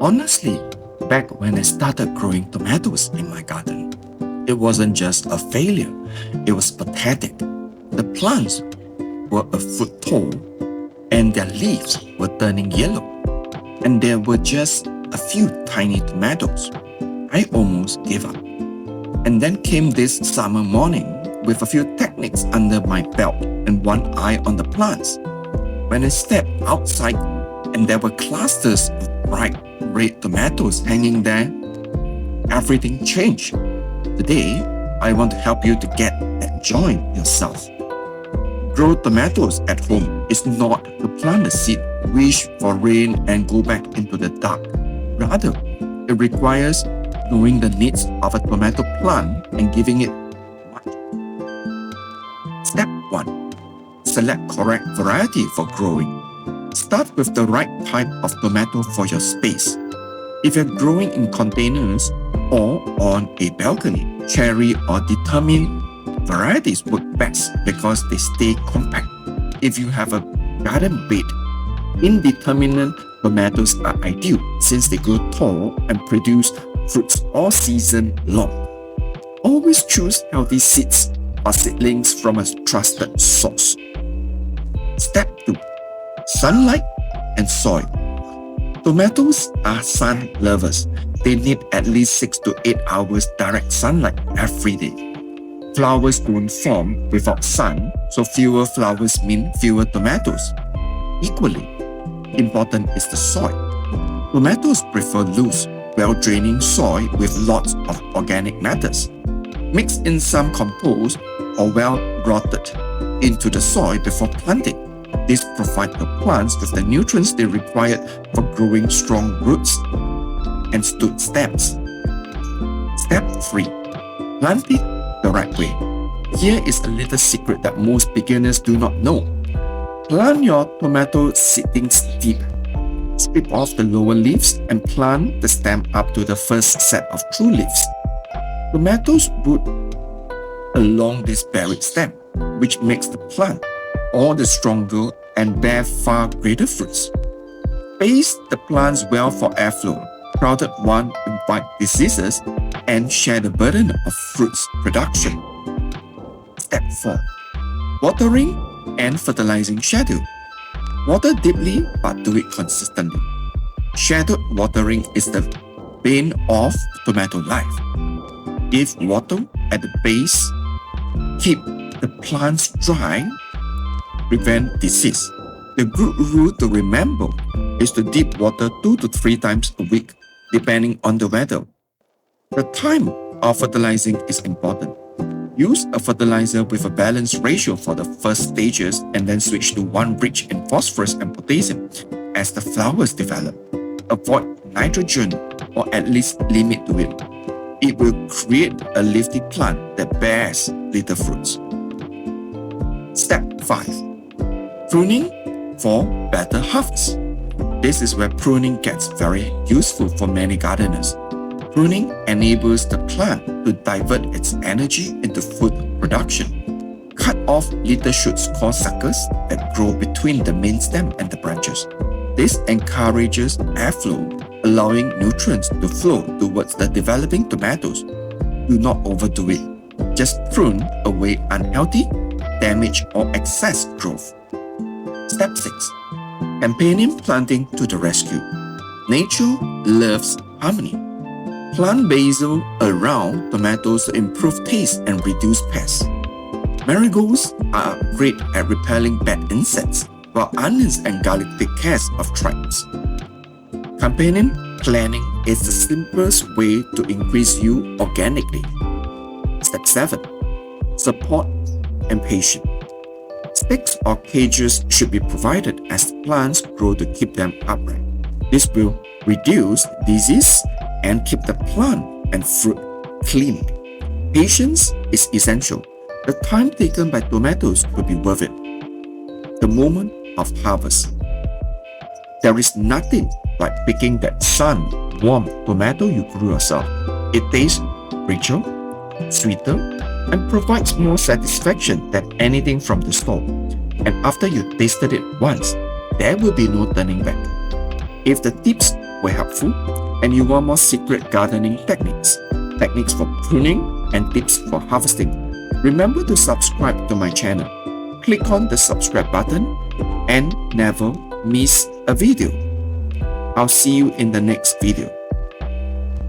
Honestly, back when I started growing tomatoes in my garden, it wasn't just a failure, it was pathetic. The plants were a foot tall and their leaves were turning yellow, and there were just a few tiny tomatoes. I almost gave up. And then came this summer morning with a few techniques under my belt and one eye on the plants. When I stepped outside and there were clusters of bright red tomatoes hanging there, everything changed. Today, I want to help you to get that joy yourself. Grow tomatoes at home is not to plant a seed, wish for rain and go back into the dark. Rather, it requires knowing the needs of a tomato plant and giving it much. Step 1. Select correct variety for growing. Start with the right type of tomato for your space. If you're growing in containers or on a balcony, cherry or determined varieties work best because they stay compact. If you have a garden bed, indeterminate tomatoes are ideal since they grow tall and produce fruits all season long. Always choose healthy seeds or seedlings from a trusted source. Step 2. Sunlight and soil. Tomatoes are sun lovers. They need at least 6 to 8 hours direct sunlight every day. Flowers don't form without sun, so fewer flowers mean fewer tomatoes. Equally important is the soil. Tomatoes prefer loose, well-draining soil with lots of organic matters. Mix in some compost or well-rotted into the soil before planting. This provides the plants with the nutrients they require for growing strong roots and stout stems. Step 3. Planting the right way. Here is a little secret that most beginners do not know. Plant your tomato seedlings deep. Strip off the lower leaves and plant the stem up to the first set of true leaves. Tomatoes root along this buried stem, which makes the plant all the stronger and bear far greater fruits. Space the plants well for airflow. Crowded ones invite diseases and share the burden of fruits production. Step 4. Watering and fertilizing schedule. Water deeply but do it consistently. Shadowed watering is the bane of tomato life. Give water at the base, keep the plants dry, prevent disease. The good rule to remember is to dip water 2 to 3 times a week, depending on the weather. The time of fertilizing is important. Use a fertilizer with a balanced ratio for the first stages and then switch to one rich in phosphorus and potassium as the flowers develop. Avoid nitrogen or at least limit to it. It will create a leafy plant that bears little fruits. Step 5. Pruning for better harvest. This is where pruning gets very useful for many gardeners. Pruning enables the plant to divert its energy into food production. Cut off little shoots called suckers that grow between the main stem and the branches. This encourages airflow, allowing nutrients to flow towards the developing tomatoes. Do not overdo it. Just prune away unhealthy, damage or excess growth. Step 6. Companion planting to the rescue. Nature loves harmony. Plant basil around tomatoes to improve taste and reduce pests. Marigolds are great at repelling bad insects, while onions and garlic take care of thrips. Companion planting is the simplest way to increase yield organically. Step 7. Support and patience. Sticks or cages should be provided as the plants grow to keep them upright. This will reduce disease and keep the plant and fruit clean. Patience is essential. The time taken by tomatoes will be worth it. The moment of harvest. There is nothing like picking that sun-warm tomato you grew yourself. It tastes richer, sweeter, and provides more satisfaction than anything from the store. And after you tasted it once, there will be no turning back. If the tips were helpful and you want more secret gardening techniques for pruning and tips for harvesting, remember to subscribe to my channel. Click on the subscribe button and never miss a video. I'll see you in the next video.